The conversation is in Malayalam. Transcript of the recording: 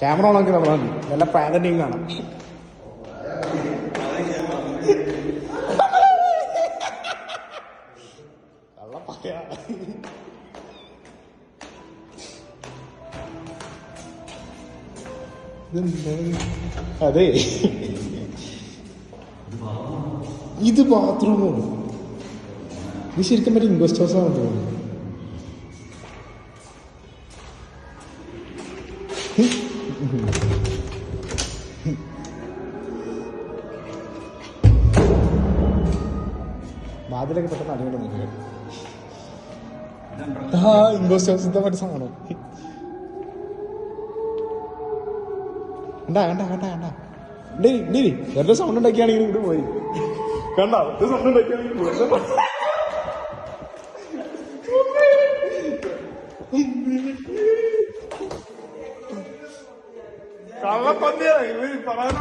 ക്യാമറ ഓണാക്കി നമ്മളാ നല്ല പ്രാങ്ക് കാണാം. അതെ, ഇത് ബാത്റൂമോ? ഇത് ശരിക്കും മറ്റേ ഇൻവെസ്റ്റ് ഹൗസ് ആണെന്ന് തോന്നുന്നു. വാതിലൊക്കെ പെട്ടെന്ന് അടിയോടെ നോക്കുക. ആ ഇൻവെസ്റ്റ് ഹൗസിന്റെ മറ്റേ സാധനം കണ്ടാ കണ്ടാ കണ്ടാ കണ്ടാ വെറുതെ സൗണ്ട് ഉണ്ടാക്കിയാണെങ്കിൽ ഇവിടെ പോയി കണ്ടാ സൗണ്ട് ഉണ്ടാക്കിയാണെങ്കിൽ കള്ളപ്പന്നിയാ ഇവര് പറയാൻ